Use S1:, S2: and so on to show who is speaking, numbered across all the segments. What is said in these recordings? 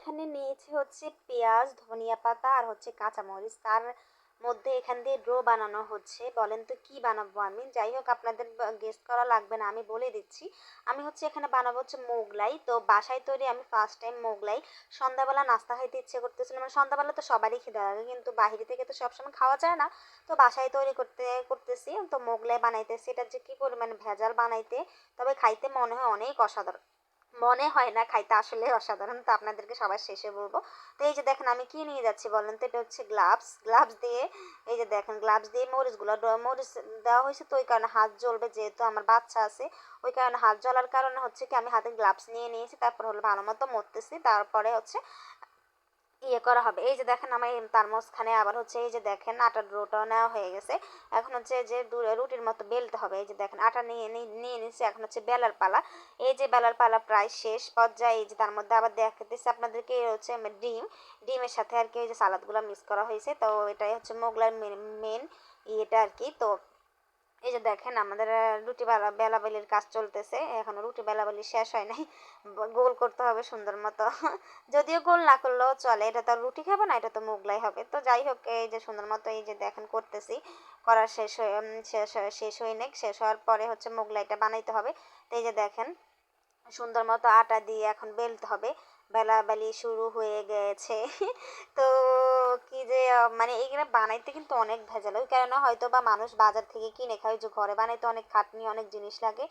S1: এখানে নিয়েছি হচ্ছে পেঁয়াজ, ধনিয়া পাতা আর হচ্ছে কাঁচামরিচ। তার মধ্যে এখান দিয়ে ডো বানানো হচ্ছে। বলেন তো কি বানাবো আমি? যাই হোক আপনাদের গেস করা লাগবে না, আমি বলে দিচ্ছি। আমি হচ্ছে এখানে বানাবো হচ্ছে মোগলাই। তো বাসায় তৈরি আমি ফার্স্ট টাইম মোগলাই। সন্ধ্যাবেলা নাস্তা খাইতে ইচ্ছে করতেছিল, মানে সন্ধ্যাবেলা তো সবারই খিদে লাগে, কিন্তু বাইরে থেকে তো সবসময় খাওয়া যায় না। তো বাসায় তৈরি করতেছি, তো মোগলাই বানাইতেছি। এটা যে কি পরিমাণে ভেজাল বানাইতে, তবে খাইতে মনে হয় অনেক অসাধারণ। মনে হয় না, খাইতে আসলে অসাধারণ। তো আপনাদেরকে সবার শেষে বলবো। তো এই যে দেখেন আমি কি নিয়ে যাচ্ছি বলেন তো? এটা হচ্ছে গ্লাভস। গ্লাভস দিয়ে এই যে দেখেন, গ্লাভস দিয়ে মরিচগুলো মরিচ দেওয়া হয়েছে, তো ওই কারণে হাত জ্বলবে, যেহেতু আমার বাচ্চা আছে ওই কারণে হাত জ্বলার কারণে হচ্ছে কি আমি হাতে গ্লাভস নিয়ে নিয়েছি। তারপর হলো ভালো মতো মরতেছি, তারপরে হচ্ছে করা হবে। এই যে দেখেন আমার তার মাঝখানে আবার হচ্ছে এই যে দেখেন আটার ডোটাও নেওয়া হয়ে গেছে। এখন হচ্ছে যে রুটির মতো বেলতে হবে। এই যে দেখেন আটা নিয়ে নিচ্ছে, এখন হচ্ছে বেলার পালা। এই যে বেলার পালা প্রায় শেষ পর্যায়ে। এই যে তার মধ্যে আবার দেখাতেছি আপনাদেরকে হচ্ছে ডিমের সাথে আর কি ওই যে সালাদগুলো মিক্স করা হয়েছে। তো এটাই হচ্ছে মোগলাই মেন ইয়েটা আর কি। তো এই যে দেখেন আমাদের রুটি বেলাবেলির কাজ চলতেছে, এখনো রুটি বেলাবেলি শেষ হয় নাই। গোল করতে হবে সুন্দর মতো। যদিও গোল না করলেও চলে, এটা তো রুটি খাবো না, এটা তো মোগলাই হবে। তো যাই হোক, এই যে সুন্দর মতো এই যে দেখেন করতেছি। করার শেষ হয়ে নেক, শেষ হওয়ার পরে হচ্ছে মোগলাইটা বানাইতে হবে। তো এই যে দেখেন সুন্দর মতো আটা দিয়ে এখন বেলতে হবে। বেলাবেলি শুরু হয়ে গেছে। তো কি যে মানে এইগুলো বানাইতে কিন্তু অনেক ভেজাল, ওই কারণে হয়তো বা মানুষ বাজার থেকে কিনে খায়। যে ঘরে বানাইতে অনেক খাটনি, অনেক জিনিস লাগে,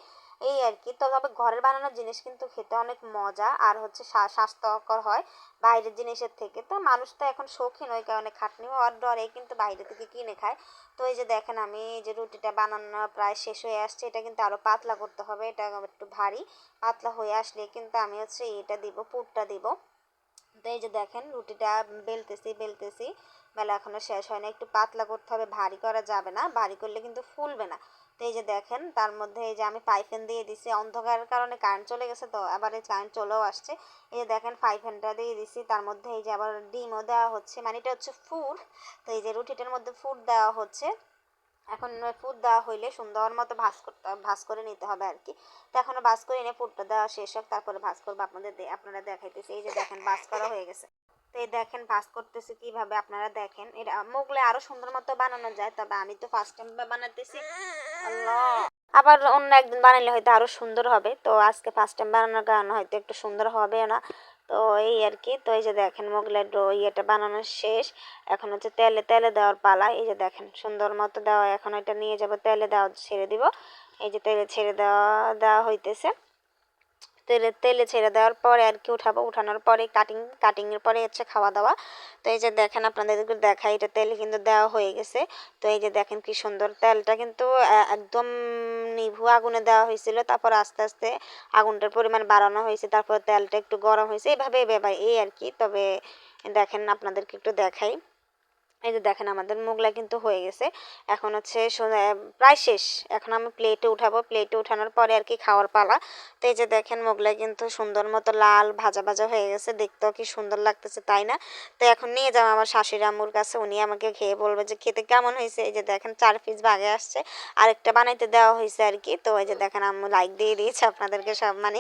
S1: এই আর কি। তো তবে ঘরের বানানো জিনিস কিন্তু খেতে অনেক মজা আর হচ্ছে স্বাস্থ্যকর হয় বাইরের জিনিসের থেকে। তো মানুষ তো এখন শৌখিন, ওই কারণে খাটনি হওয়ার ডরে কিন্তু বাইরে থেকে কিনে খায়। তো এই যে দেখেন আমি এই যে রুটিটা বানানো প্রায় শেষ হয়ে আসছে। এটা কিন্তু আরও পাতলা করতে হবে, এটা একটু ভারী। পাতলা হয়ে আসলে কিন্তু আমি হচ্ছে এটা দিব, পুরটা দিব। তো এই যে দেখেন রুটিটা বেলতেছি, বেলা এখনো শেষ হয় না। একটু পাতলা করতে হবে, ভারী করা যাবে না, ভারী করলে কিন্তু ফুলবে না। তো এই যে দেখেন তার মধ্যে এই যে আমি পাইপেন দিয়ে দিছি। অন্ধকারের কারণে কারেন্ট চলে গেছে, তো আবার এই কারেন্ট চলেও আসছে। এই যে দেখেন পাইপেনটা দিয়ে দিছি, তার মধ্যে এই যে আবার ডিমও দেওয়া হচ্ছে, মানে এটা হচ্ছে ফুড। তো এই যে রুটিটার মধ্যে ফুড দেওয়া হচ্ছে। এখন পুর দেওয়া হইলে সুন্দর মতো ভাজ করে নিতে হবে আর কি। তো এখনো ভাজ করে এনে পুরটা দেওয়া শেষ হোক, তারপরে ভাজ করবো আপনারা দেখাইতেছি। এই যে দেখেন ভাজ করা হয়ে গেছে। তো এই দেখেন ভাজ করতেছি কিভাবে, আপনারা দেখেন। এটা মোগলাই আরো সুন্দর মতো বানানো যায়, তবে আমি তো ফার্স্ট টাইম বানাতেছি। আল্লাহ, আবার অন্য একদিন বানাইলে হয়তো আরো সুন্দর হবে। তো আজকে ফার্স্ট টাইম বানানোর কারণে হয়তো একটু সুন্দর হবে না। তো এই আর কি। তো এই যে দেখেন মোগলাই ইয়েটা বানানো শেষ। এখন হচ্ছে তেলে দেওয়ার পালা। এই যে দেখেন সুন্দর মতো দেওয়া, এখন এটা নিয়ে যাব তেলে দেওয়া ছেড়ে দিব। এই যে তেলে ছেড়ে দেওয়া দেওয়া হইতেছে। তেলে ছেড়ে দেওয়ার পরে আর কি উঠাবো, উঠানোর পরে কাটিংয়ের পরে হচ্ছে খাওয়া দাওয়া। তো এই যে দেখেন আপনাদেরকে দেখাই, এটা তেল কিন্তু দেওয়া হয়ে গেছে। তো এই যে দেখেন কি সুন্দর, তেলটা কিন্তু একদম নিভু আগুনে দেওয়া হয়েছিল, তারপর আস্তে আস্তে আগুনটার পরিমাণ বাড়ানো হয়েছে, তারপর তেলটা একটু গরম হয়েছে, এভাবে এই আর কি। তবে দেখেন আপনাদেরকে একটু দেখাই। এই যে দেখেন আমাদের মোগলাই কিন্তু হয়ে গেছে। এখন হচ্ছে প্রায় শেষ। এখন আমি প্লেটে উঠাবো, প্লেটে উঠানোর পরে আর কি খাওয়ার পালা। তো এই যে দেখেন মোগলাই কিন্তু সুন্দর মতো লাল ভাজা ভাজা হয়ে গেছে, দেখতেও কি সুন্দর লাগতেছে, তাই না? তো এখন নিয়ে যাবো আমার শাশুড়ি আম্মুর কাছে, উনি আমাকে খেয়ে বলবে যে খেতে কেমন হয়েছে। এই যে দেখেন 4 পিস ভাগে আসছে, আরেকটা বানাইতে দেওয়া হয়েছে আর কি। তো এই যে দেখেন আম্মু লাইক দিয়ে দিয়েছে আপনাদেরকে সব, মানে